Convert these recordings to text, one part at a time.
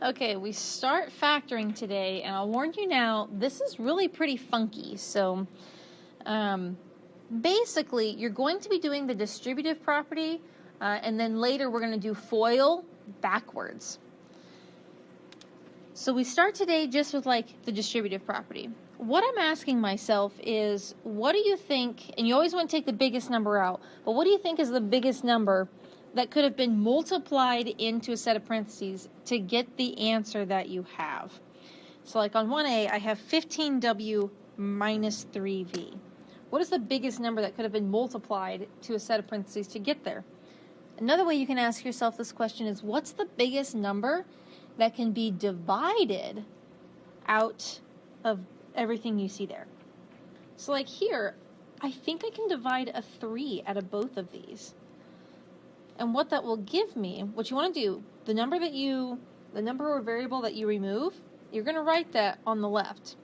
Okay, we start factoring today, and I'll warn you now, this is really pretty funky. So basically, you're going to be doing the distributive property, and then later we're going to do FOIL backwards. So we start today just with like the distributive property. What I'm asking myself is, what do you think, and you always want to take the biggest number out, but what do you think is the biggest number that could have been multiplied into a set of parentheses to get the answer that you have? So like on 1A, I have 15W minus 3V. What is the biggest number that could have been multiplied to a set of parentheses to get there? Another way you can ask yourself this question is, what's the biggest number that can be divided out of everything you see there? So like here, I think I can divide a 3 out of both of these. And what that will give me, what you want to do, the number or variable that you remove, you're going to write that on the left.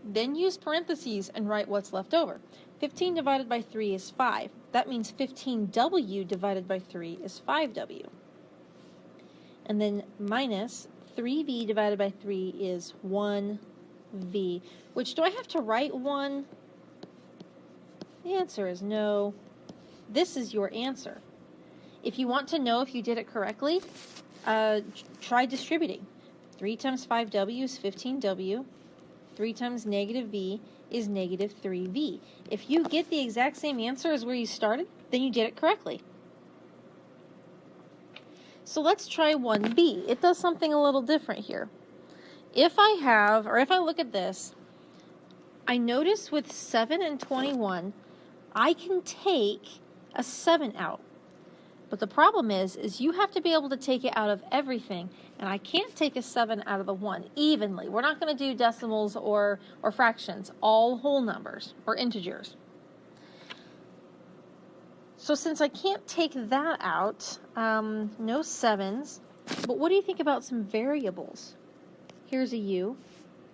Then use parentheses and write what's left over. 15 divided by 3 is 5. That means 15W divided by 3 is 5W. And then minus 3V divided by 3 is 1V. Which, do I have to write 1? The answer is no. This is your answer. If you want to know if you did it correctly, try distributing. 3 times 5W is 15W. 3 times negative V is negative 3V. If you get the exact same answer as where you started, then you did it correctly. So let's try 1B. It does something a little different here. If I look at this, I notice with 7 and 21, I can take a 7 out. But the problem is you have to be able to take it out of everything, and I can't take a 7 out of the 1 evenly. We're not going to do decimals or fractions, all whole numbers or integers. So since I can't take that out, no 7s, but what do you think about some variables? Here's a U,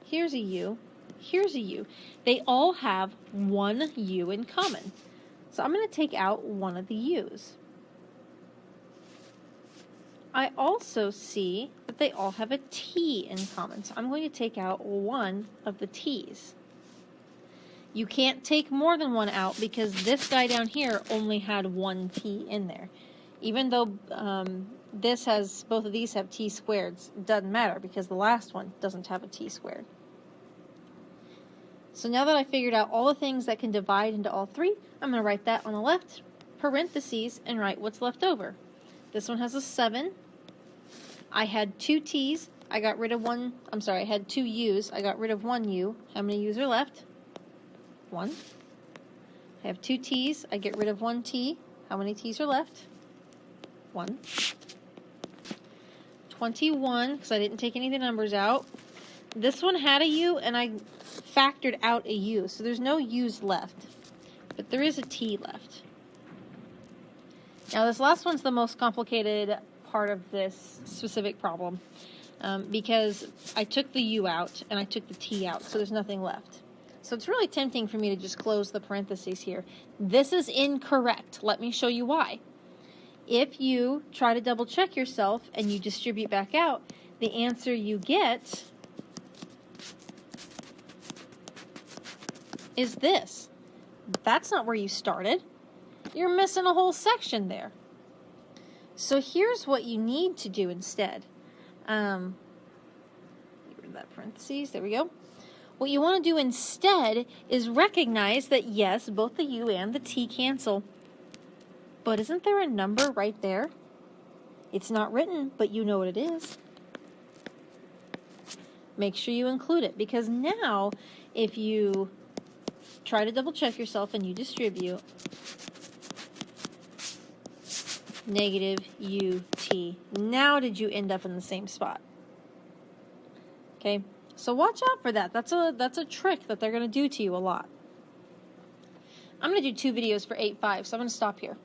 here's a U, here's a U. They all have one U in common. So I'm going to take out one of the U's. I also see that they all have a T in common. So I'm going to take out one of the T's. You can't take more than one out because this guy down here only had one T in there. Even though both of these have T squareds, it doesn't matter because the last one doesn't have a T squared. So now that I figured out all the things that can divide into all three, I'm going to write that on the left, parentheses, and write what's left over. This one has a 7. I had 2 T's. I got rid of one. I'm sorry, I had 2 U's. I got rid of 1 U. How many U's are left? 1. I have 2 T's. I get rid of 1 T. How many T's are left? 1. 21, because I didn't take any of the numbers out. This one had a U, and I factored out a U, so there's no U's left. But there is a T left. Now this last one's the most complicated part of this specific problem because I took the U out and I took the T out, so there's nothing left. So it's really tempting for me to just close the parentheses here. This is incorrect. Let me show you why. If you try to double check yourself and you distribute back out, the answer you get is this. That's not where you started. You're missing a whole section there. So here's what you need to do instead. Get rid of that parentheses. There we go. What you want to do instead is recognize that yes, both the U and the T cancel. But isn't there a number right there? It's not written, but you know what it is. Make sure you include it, because now if you try to double check yourself and you distribute, negative UT. Now did you end up in the same spot? Okay, so watch out for that. That's a trick that they're going to do to you a lot. I'm going to do 2 videos for 8.5, so I'm going to stop here.